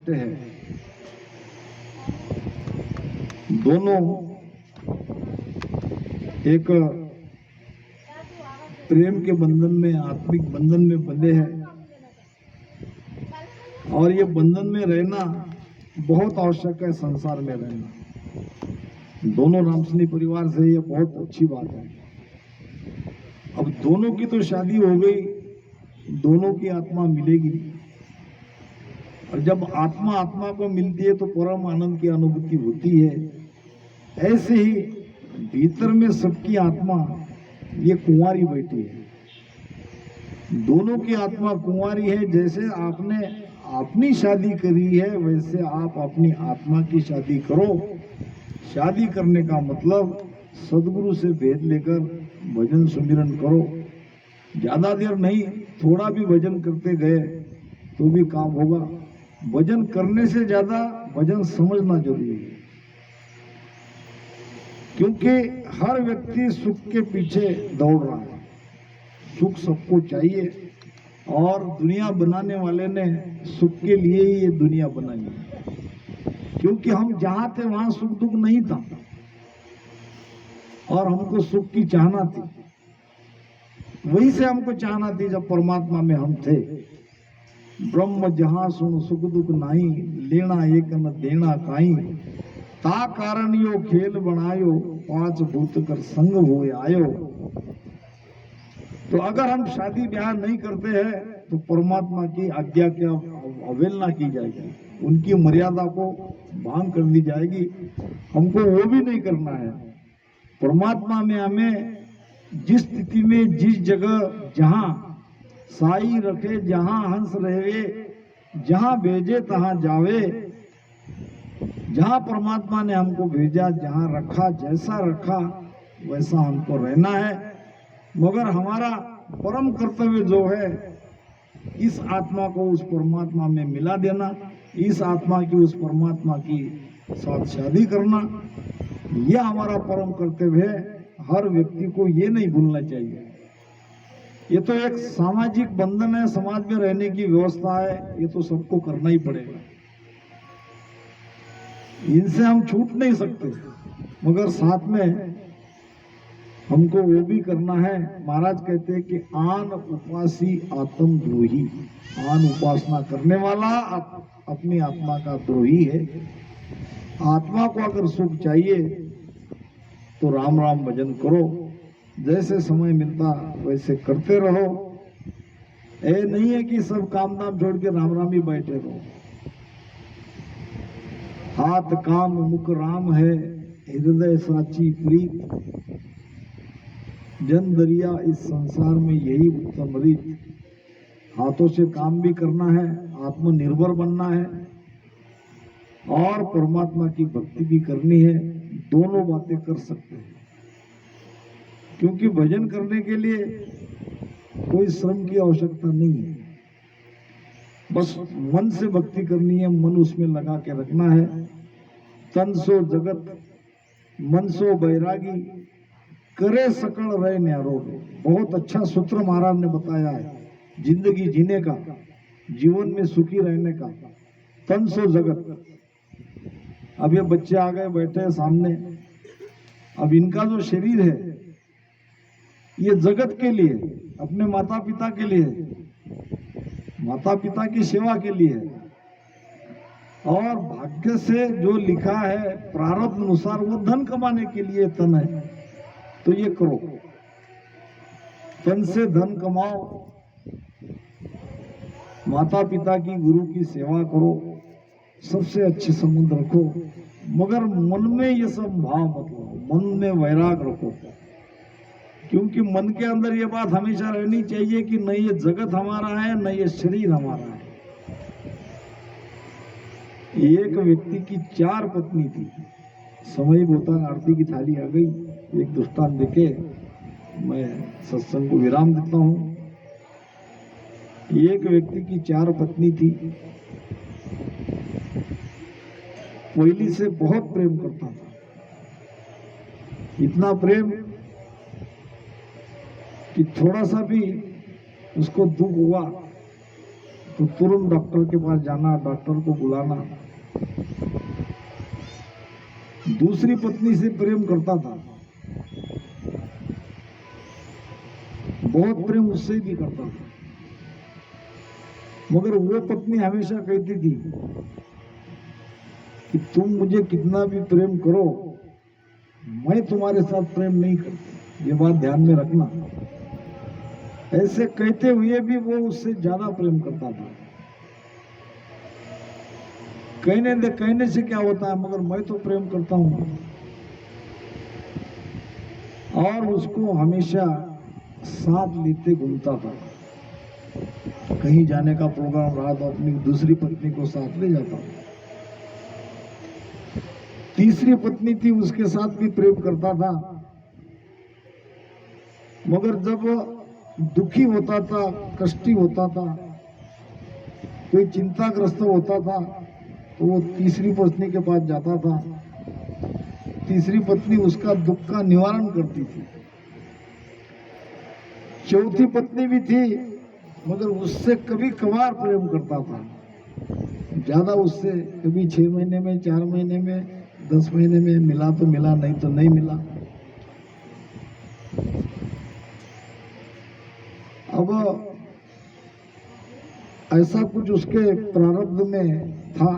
हैं दोनों एक प्रेम के बंधन में, आत्मिक बंधन में बंधे हैं और ये बंधन में रहना बहुत आवश्यक है। संसार में रहना दोनों रामसनी परिवार से, ये बहुत अच्छी बात है। अब दोनों की तो शादी हो गई, दोनों की आत्मा मिलेगी और जब आत्मा आत्मा को मिलती है तो परम आनंद की अनुभूति होती है। ऐसे ही भीतर में सबकी आत्मा ये कुंवारी बैठी है, दोनों की आत्मा कुंवारी है। जैसे आपने अपनी शादी करी है वैसे आप अपनी आत्मा की शादी करो। शादी करने का मतलब सदगुरु से भेद लेकर भजन सुमिरन करो। ज्यादा देर नहीं, थोड़ा भी भजन करते गए तो भी काम होगा। भजन करने से ज्यादा भजन समझना जरूरी है, क्योंकि हर व्यक्ति सुख के पीछे दौड़ रहा है। सुख सबको चाहिए और दुनिया बनाने वाले ने सुख के लिए ही ये दुनिया बनाई है, क्योंकि हम जहां थे वहां सुख दुख नहीं था और हमको सुख की चाहना थी। वहीं से हमको चाहना थी जब परमात्मा में हम थे। ब्रह्म जहां सुन सुख दुख नाही, लेना एक न देना काई, ता कारण यो खेल बनायो, पांच भूत कर संग हुए आयो। तो अगर हम शादी ब्याह नहीं करते हैं तो परमात्मा की आज्ञा की अवहेलना की जाएगी, उनकी मर्यादा को भंग कर दी जाएगी। हमको वो भी नहीं करना है। परमात्मा में हमें जिस स्थिति में, जिस जगह, जहां साई रखे, जहां हंस रहे, जहां भेजे तहां जावे। जहां परमात्मा ने हमको भेजा, जहां रखा, जैसा रखा वैसा हमको रहना है। मगर हमारा परम कर्तव्य जो है, इस आत्मा को उस परमात्मा में मिला देना, इस आत्मा की उस परमात्मा की साथ शादी करना, यह हमारा परम कर्तव्य है। हर व्यक्ति को ये नहीं भूलना चाहिए। ये तो एक सामाजिक बंधन है, समाज में रहने की व्यवस्था है, ये तो सबको करना ही पड़ेगा, इनसे हम छूट नहीं सकते। मगर साथ में हमको वो भी करना है। महाराज कहते हैं कि आन उपासी आत्म द्रोही, आन उपासना करने वाला अपनी आत्मा का द्रोही है। आत्मा को अगर सुख चाहिए तो राम राम भजन करो, जैसे समय मिलता वैसे करते रहो। ये नहीं है कि सब काम धाम छोड़ के राम राम ही बैठे रहो। हाथ काम मुख राम है, हृदय साची प्रीत, जन दरिया इस संसार में यही उत्तम रीत। हाथों से काम भी करना है, आत्मनिर्भर बनना है और परमात्मा की भक्ति भी करनी है। दोनों बातें कर सकते हैं, क्योंकि भजन करने के लिए कोई श्रम की आवश्यकता नहीं है। बस मन से भक्ति करनी है, मन उसमें लगा के रखना है। तन सो जगत मन सो बैरागी, करे सकल रहे न्यारो। बहुत अच्छा सूत्र महाराज ने बताया है जिंदगी जीने का, जीवन में सुखी रहने का। तन सो जगत, अब ये बच्चे आ गए बैठे हैं सामने, अब इनका जो शरीर है ये जगत के लिए, अपने माता पिता के लिए, माता पिता की सेवा के लिए, और भाग्य से जो लिखा है प्रारब्ध अनुसार वो धन कमाने के लिए तन है। तो ये करो, तन से धन कमाओ, माता पिता की, गुरु की सेवा करो, सबसे अच्छे संबंध रखो। मगर मन में ये सब भाव मत लो, मन में वैराग रखो, क्योंकि मन के अंदर ये बात हमेशा रहनी चाहिए कि न ये जगत हमारा है, न ये शरीर हमारा है। एक व्यक्ति की 4 पत्नी थी। समय होता, आरती की थाली आ गई। एक दृष्टांत देके मैं सत्संग को विराम देता हूं। एक व्यक्ति की 4 पत्नी थी। पहली से बहुत प्रेम करता था, इतना प्रेम कि थोड़ा सा भी उसको दुख हुआ तो तुरंत डॉक्टर के पास जाना, डॉक्टर को बुलाना। दूसरी पत्नी से प्रेम करता था, बहुत प्रेम उससे भी करता था, मगर वो पत्नी हमेशा कहती थी कि तुम मुझे कितना भी प्रेम करो, मैं तुम्हारे साथ प्रेम नहीं करती, ये बात ध्यान में रखना। ऐसे कहते हुए भी वो उससे ज्यादा प्रेम करता था। कहने से क्या होता है, मगर मैं तो प्रेम करता हूं। और उसको हमेशा साथ लेते घूमता था। कहीं जाने का प्रोग्राम रहा तो अपनी दूसरी पत्नी को साथ ले जाता। तीसरी पत्नी थी, उसके साथ भी प्रेम करता था, मगर जब दुखी होता था, कष्टी होता था, कोई चिंताग्रस्त होता था, तो वो तीसरी पत्नी के पास जाता था। तीसरी पत्नी उसका दुख का निवारण करती थी। चौथी पत्नी भी थी, मगर उससे कभी कभार प्रेम करता था, ज्यादा उससे कभी 6 महीने में, 4 महीने में, 10 महीने में मिला तो मिला, नहीं तो नहीं मिला। अब ऐसा कुछ उसके प्रारब्ध में था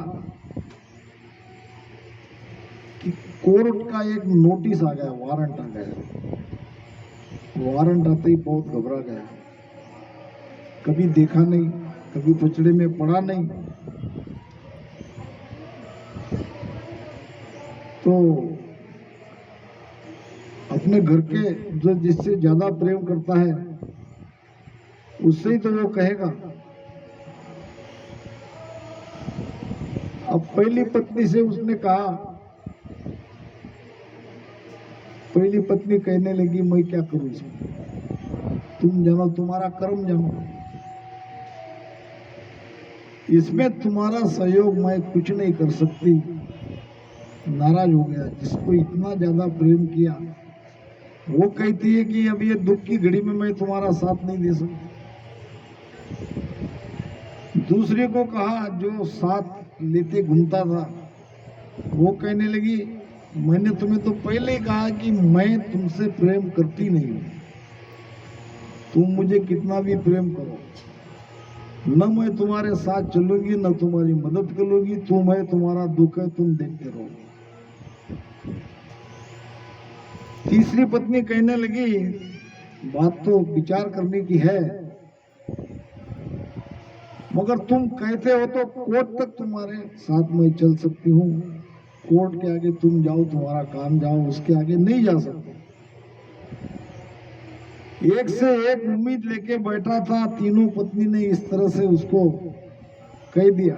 कि कोर्ट का एक नोटिस आ गया, वारंट आ गया। वारंट आते ही बहुत घबरा गया। कभी देखा नहीं, कभी पचड़े में पड़ा नहीं, तो अपने घर के जो जिससे ज्यादा प्रेम करता है उससे ही तो वो कहेगा। अब पहली पत्नी से उसने कहा, पहली पत्नी कहने लगी, मैं क्या करूं इसमें, तुम जानो, तुम्हारा कर्म जानो, इसमें तुम्हारा सहयोग मैं कुछ नहीं कर सकती। नाराज हो गया। जिसको इतना ज्यादा प्रेम किया वो कहती है कि अब ये दुख की घड़ी में मैं तुम्हारा साथ नहीं दे सकती। दूसरे को कहा, जो साथ लेते घूमता था, वो कहने लगी, मैंने तुम्हें तो पहले ही कहा कि मैं तुमसे प्रेम करती नहीं हूं, तुम मुझे कितना भी प्रेम करो, न मैं तुम्हारे साथ चलूंगी, न तुम्हारी मदद करूंगी, तुम है, तुम्हारा दुख है, तुम देखते रहो। तीसरी पत्नी कहने लगी, बात तो विचार करने की है, मगर तुम कहते हो तो कोर्ट तक तुम्हारे साथ में चल सकती हूँ, कोर्ट के आगे तुम जाओ, तुम्हारा काम जाओ, उसके आगे नहीं जा सकते। एक से एक उम्मीद लेके बैठा था, तीनों पत्नी ने इस तरह से उसको कह दिया,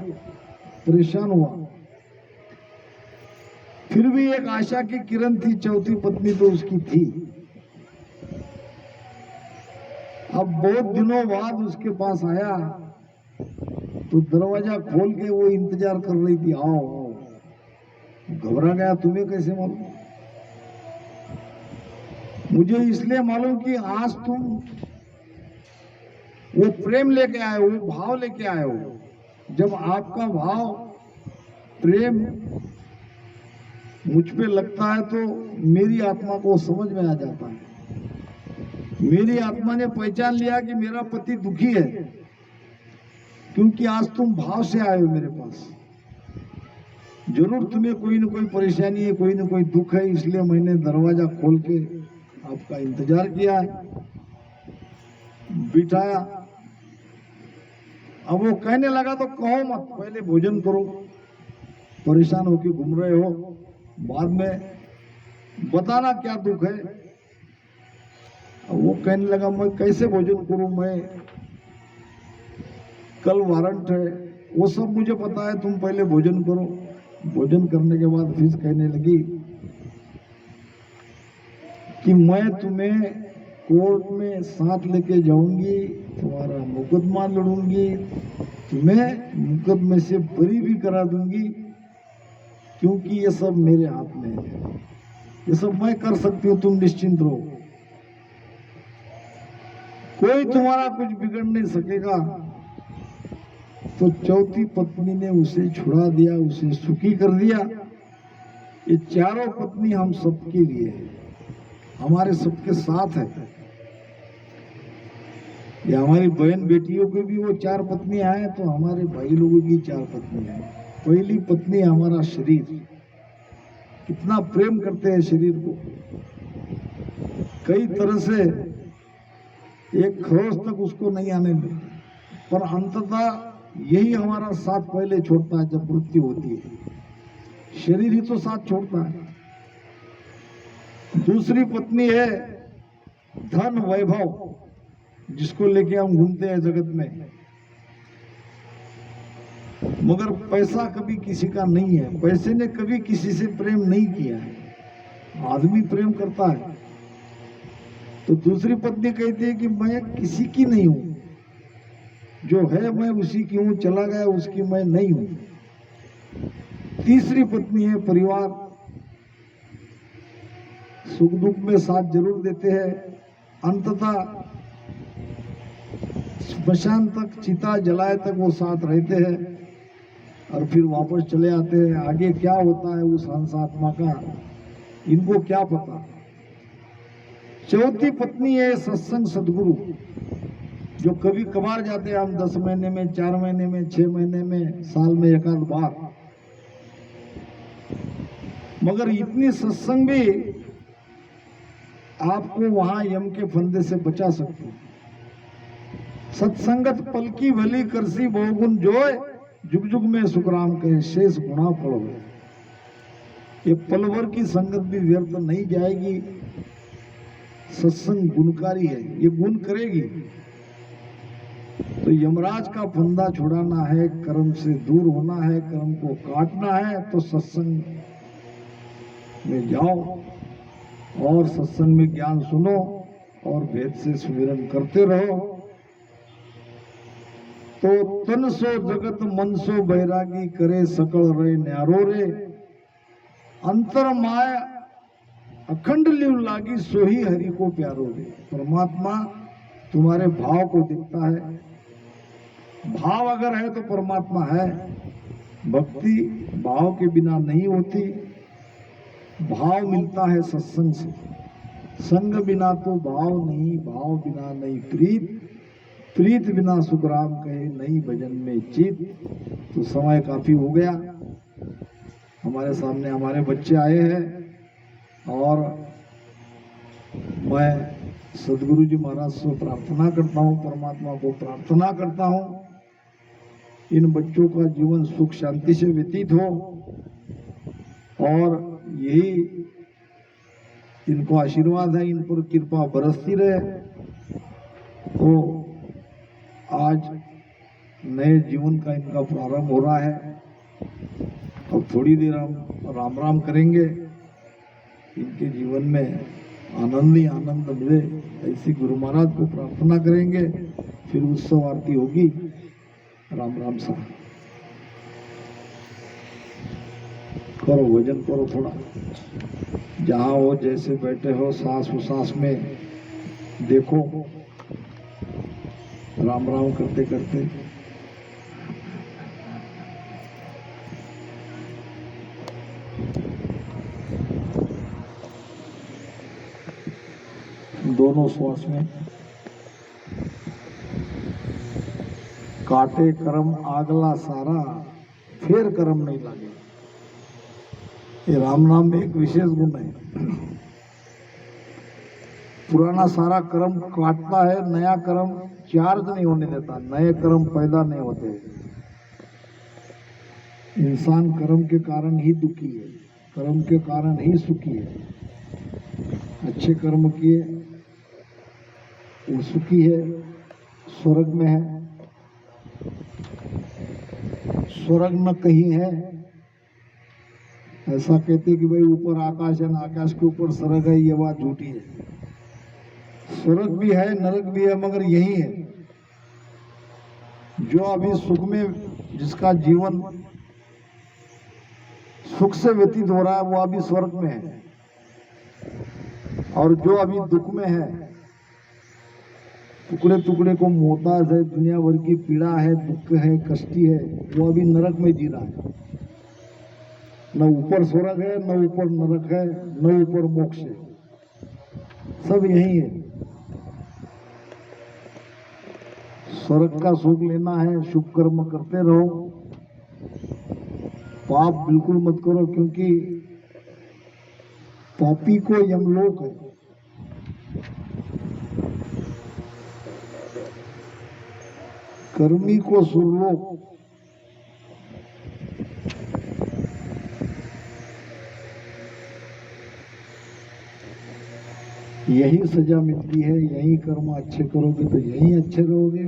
परेशान हुआ। फिर भी एक आशा की किरण थी, चौथी पत्नी तो उसकी थी। अब बहुत दिनों बाद उसके पास आया तो दरवाजा खोल के वो इंतजार कर रही थी, आओ आओ। घबरा गया, तुम्हें कैसे मालूम? मुझे इसलिए मालूम कि आज तुम वो प्रेम लेके आए हो, वो भाव लेके आए हो। जब आपका भाव प्रेम मुझ पे लगता है तो मेरी आत्मा को समझ में आ जाता है। मेरी आत्मा ने पहचान लिया कि मेरा पति दुखी है, क्योंकि आज तुम भाव से आए हो मेरे पास। जरूर तुम्हें कोई न कोई परेशानी है, कोई न कोई दुख है, इसलिए मैंने दरवाजा खोल के आपका इंतजार किया है, बिठाया। अब वो कहने लगा, तो कहो मत, पहले भोजन करो, परेशान होके घूम रहे हो, बाद में बताना क्या दुख है। अब वो कहने लगा, मैं कैसे भोजन करूं, मैं कल वारंट है, वो सब मुझे पता है, तुम पहले भोजन करो। भोजन करने के बाद फिर कहने लगी कि मैं तुम्हें कोर्ट में साथ लेके जाऊंगी, तुम्हारा मुकदमा लड़ूंगी, तुम्हें मुकदमे से बरी भी करा दूंगी, क्योंकि ये सब मेरे हाथ में है, ये सब मैं कर सकती हूँ, तुम निश्चिंत रहो, कोई तुम्हारा कुछ बिगड़ नहीं सकेगा। तो चौथी पत्नी ने उसे छुड़ा दिया, उसे सुखी कर दिया। ये चारों पत्नी हम सबके लिए है, हमारे सबके साथ है। ये हमारी बहन बेटियों के भी वो 4 पत्नियां हैं, तो हमारे भाई लोगों की 4 पत्नियां हैं। पहली पत्नी हमारा शरीर, कितना प्रेम करते हैं शरीर को, कई तरह से एक खरोच तक उसको नहीं आने देते, पर अंततः यही हमारा साथ पहले छोड़ता है। जब मृत्यु होती है शरीर ही तो साथ छोड़ता है। दूसरी पत्नी है धन वैभव, जिसको लेके हम घूमते हैं जगत में, मगर पैसा कभी किसी का नहीं है। पैसे ने कभी किसी से प्रेम नहीं किया है। आदमी प्रेम करता है तो दूसरी पत्नी कहती है कि मैं किसी की नहीं हूं, जो है मैं उसी की हूं, चला गया उसकी मैं नहीं हूं। तीसरी पत्नी है परिवार, सुख दुख में साथ जरूर देते हैं, अंततः स्मशान तक, चिता जलाए तक वो साथ रहते हैं और फिर वापस चले आते हैं। आगे क्या होता है उस हंसात्मा का, इनको क्या पता। चौथी पत्नी है सत्संग सदगुरु, जो कभी कभार जाते हैं हम 10 महीने में, 4 महीने में, 6 महीने में, साल में एक आध बार, मगर इतनी सत्संग भी आपको वहां यम के फंदे से बचा सकती है। सत्संगत पल की भली करसी बहुगुण जोय, जुग जुग में सुखराम कहे शेष गुणा फल हो। ये पल भर की संगत भी व्यर्थ नहीं जाएगी। सत्संग गुणकारी है, ये गुण करेगी। तो यमराज का फंदा छुड़ाना है, कर्म से दूर होना है, कर्म को काटना है, तो सत्संग में जाओ और सत्संग में ज्ञान सुनो और भेद से सुमिरन करते रहो। तो तन सो जगत मन सो बैरागी करे सकल रे न्यारो रे, अंतर माया अखंड लिव लागी सोही हरि को प्यारो रे। परमात्मा तुम्हारे भाव को दिखता है, भाव अगर है तो परमात्मा है। भक्ति भाव के बिना नहीं होती, भाव मिलता है सत्संग से। संग बिना तो भाव नहीं, भाव बिना नहीं प्रीत, प्रीत बिना सुखराम कहे नहीं भजन में चित। तो समय काफी हो गया, हमारे सामने हमारे बच्चे आए हैं और मैं सदगुरु जी महाराज से प्रार्थना करता हूँ, परमात्मा को प्रार्थना करता हूँ इन बच्चों का जीवन सुख शांति से व्यतीत हो और यही इनको आशीर्वाद है, इन पर कृपा बरसती रहे। तो आज नए जीवन का इनका प्रारंभ हो रहा है। अब थोड़ी देर हम राम राम करेंगे, इनके जीवन में आनंद ही आनंद मिले, ऐसी गुरु महाराज को प्रार्थना करेंगे, फिर उत्सव आरती होगी। राम राम सा करो, भजन करो थोड़ा, जहाँ हो जैसे बैठे हो सांस उसास में देखो, राम राम करते करते। दोनों श्वास में काटे कर्म आगला सारा, फिर कर्म नहीं लगे। ये राम नाम में एक विशेष गुण है, पुराना सारा कर्म काटता है, नया कर्म चार्ज नहीं होने देता, नए कर्म पैदा नहीं होते। इंसान कर्म के कारण ही दुखी है, कर्म के कारण ही सुखी है। अच्छे कर्म किए वो सुखी है, स्वर्ग में है। स्वर्ग न कहीं है, ऐसा कहते कि भाई ऊपर आकाश है ना, आकाश के ऊपर स्वर्ग है, ये बात झूठी है। स्वर्ग भी है, नरक भी है, मगर यही है। जो अभी सुख में, जिसका जीवन सुख से व्यतीत हो रहा है, वो अभी स्वर्ग में है, और जो अभी दुख में है टुकड़े टुकड़े को मोहताज है, दुनिया भर की पीड़ा है, दुख है, कष्टी है, वो अभी नरक में जी रहा है। न ऊपर स्वर्ग है, न ऊपर नरक है, न ऊपर मोक्ष है, सब यही है। स्वर्ग का सुख लेना है, शुभ कर्म करते रहो, पाप बिल्कुल मत करो, क्योंकि पापी को यमलोक है, कर्मी को सुरलोक। यही सजा मिलती है, यही कर्म अच्छे करोगे तो यही अच्छे रहोगे,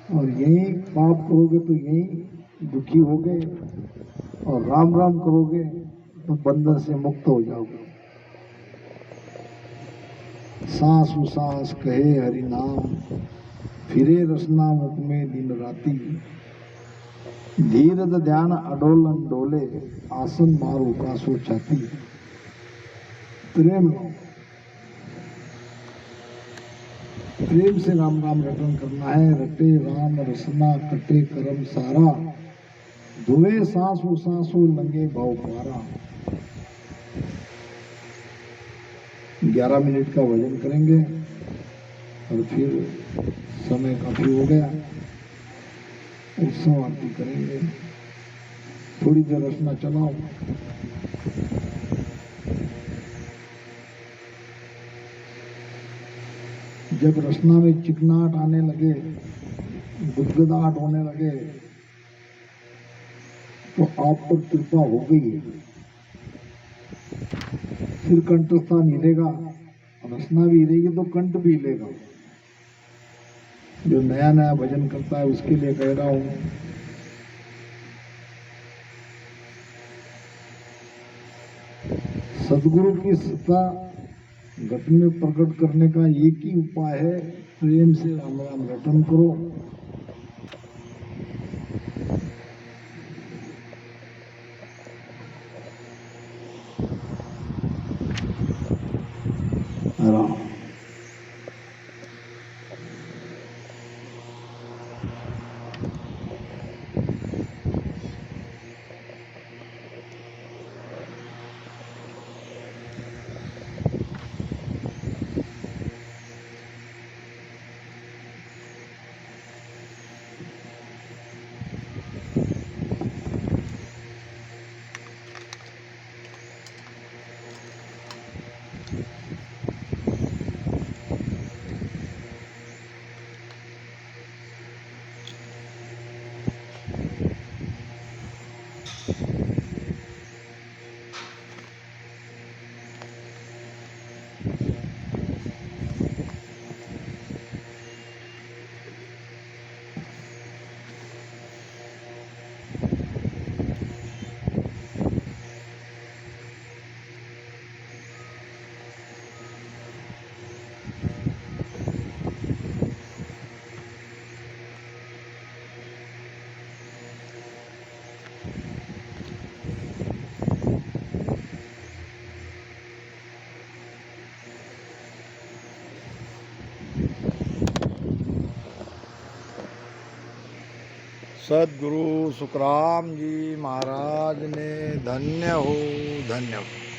और यही पाप करोगे तो यही दुखी होगे, और राम राम करोगे तो बंधन से मुक्त हो जाओगे। सांस उसास कहे हरि नाम, फिरे रसना मुख में दिन राती, धीरज ध्यान अडोलन डोले, आसन मारो का सो छाती। प्रेम प्रेम से राम राम रटन करना है। रटे राम रसना कटे करम सारा, धुए सांसू सांसू लंगे भाव पारा। 11 मिनट का भजन करेंगे और फिर समय काफी हो गया, उत्सव आरती करेंगे। थोड़ी देर रचना चलाओ। जब रचना में चिकनाहट आने लगे, गुदगुदाहट होने लगे, तो आप पर कृपा हो गई है। फिर कंठस्थान हिलेगा, रचना भी हिलेगी तो कंठ भी हिलेगा। जो नया नया भजन करता है उसके लिए कह रहा हूं, सदगुरु की सत्ता घट में प्रकट करने का एक ही उपाय है, प्रेम से राम राम रटन करो। राम सदगुरु सुखराम जी महाराज ने धन्य हो, धन्य हो।